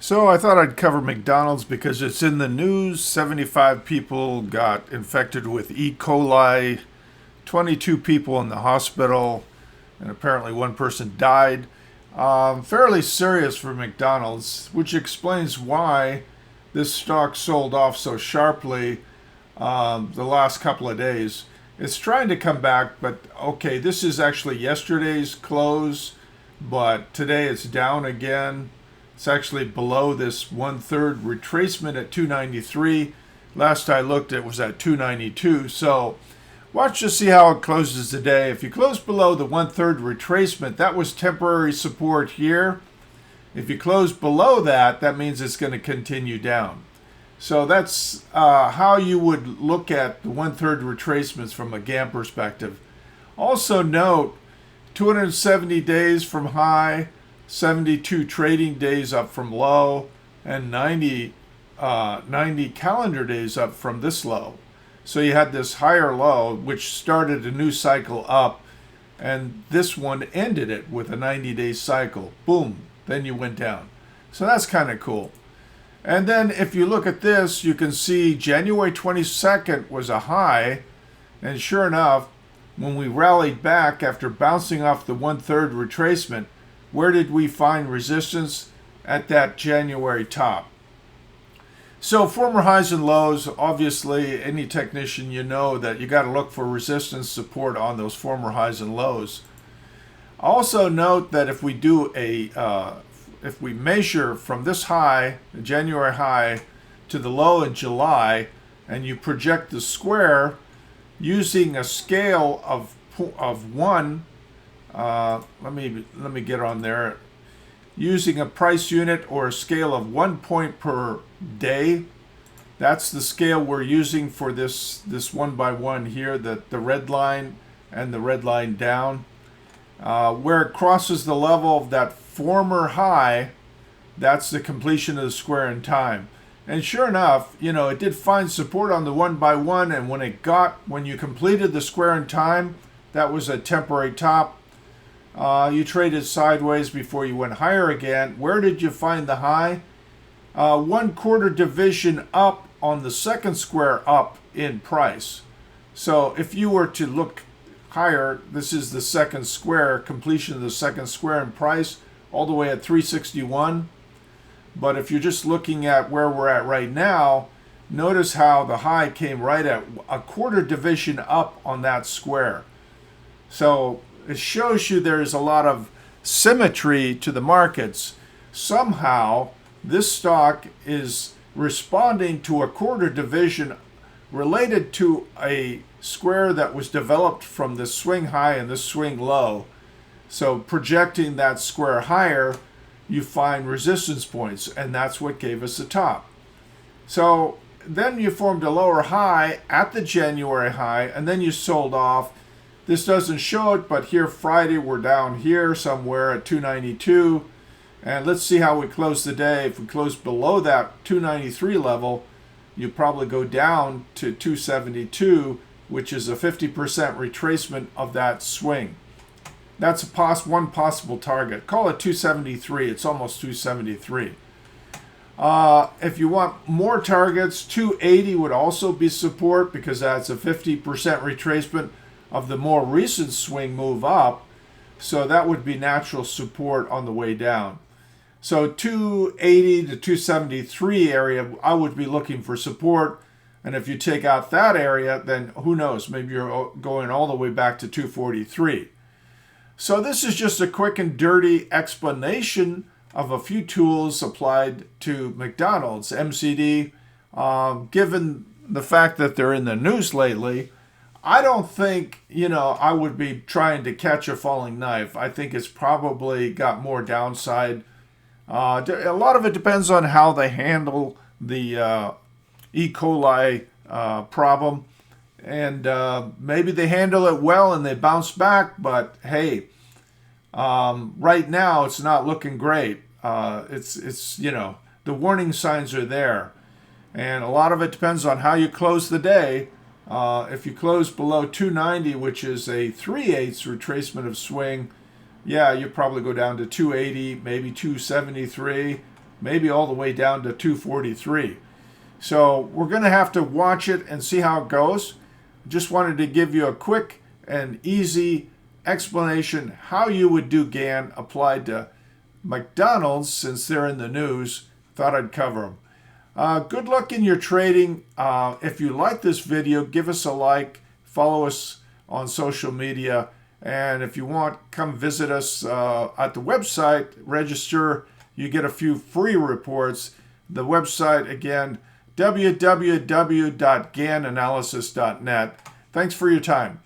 So I thought I'd cover McDonald's because it's in the news. 75 people got infected with E. coli, 22 people in the hospital, and apparently one person died. Fairly serious for McDonald's, which explains why this stock sold off so sharply the last couple of days. It's trying to come back, but okay, this is actually yesterday's close, but today it's down again. It's actually below this 1/3 retracement at 293. Last I looked, it was at 292. So watch to see how it closes today. If you close below the 1/3 retracement, that was temporary support here. If you close below that, that means it's going to continue down. So that's how you would look at the 1/3 retracements from a Gann perspective. Also note 270 days from high, 72 trading days up from low, and 90 calendar days up from this low. So you had this higher low, which started a new cycle up, and this one ended it with a 90-day cycle. Boom, then you went down. So that's kind of cool. And then if you look at this, you can see January 22nd was a high, and sure enough, when we rallied back after bouncing off the 1/3 retracement, where did we find resistance? At that January top. So former highs and lows, obviously any technician, you know that you got to look for resistance support on those former highs and lows. Also note that if we do if we measure from this high, the January high, to the low in July, and you project the square using a scale of 1, let me get on there. Using a price unit or a scale of 1 point per day. That's the scale we're using for this 1 by 1 here, the red line and the red line down. Where it crosses the level of that former high, that's the completion of the square in time. And sure enough, it did find support on the 1 by 1, and when you completed the square in time, that was a temporary top. You traded sideways before you went higher again. Where did you find the high? 1/4 division up on the second square up in price. So if you were to look higher, this is the second square, completion of the second square in price, all the way at 361. But if you're just looking at where we're at right now, notice how the high came right at 1/4 division up on that square. So it shows you there's a lot of symmetry to the markets. Somehow, this stock is responding to a 1/4 division related to a square that was developed from this swing high and this swing low. So projecting that square higher, you find resistance points, and that's what gave us the top. So then you formed a lower high at the January high, and then you sold off. This doesn't show it, but here Friday we're down here somewhere at 292. And let's see how we close the day. If we close below that 293 level, you probably go down to 272, which is a 50% retracement of that swing. That's one possible target. Call it 273. It's almost 273. If you want more targets, 280 would also be support because that's a 50% retracement of the more recent swing move up. So that would be natural support on the way down. So 280 to 273 area, I would be looking for support. And if you take out that area, then who knows, maybe you're going all the way back to 243. So this is just a quick and dirty explanation of a few tools applied to McDonald's. MCD, given the fact that they're in the news lately, I don't think, I would be trying to catch a falling knife. I think it's probably got more downside. A lot of it depends on how they handle the E. coli problem. And maybe they handle it well and they bounce back, but hey, right now it's not looking great. It's the warning signs are there. And a lot of it depends on how you close the day. If you close below 290, which is a 3/8 retracement of swing, yeah, you probably go down to 280, maybe 273. maybe all the way down to 243. So we're going to have to watch it and see how it goes. Just wanted to give you a quick and easy explanation how you would do Gann applied to McDonald's, since they're in the news. Thought I'd cover them. Good luck in your trading. If you like this video, give us a like, follow us on social media, and if you want, come visit us at the website, register. You get a few free reports. The website, again, www.gannanalysis.net. Thanks for your time.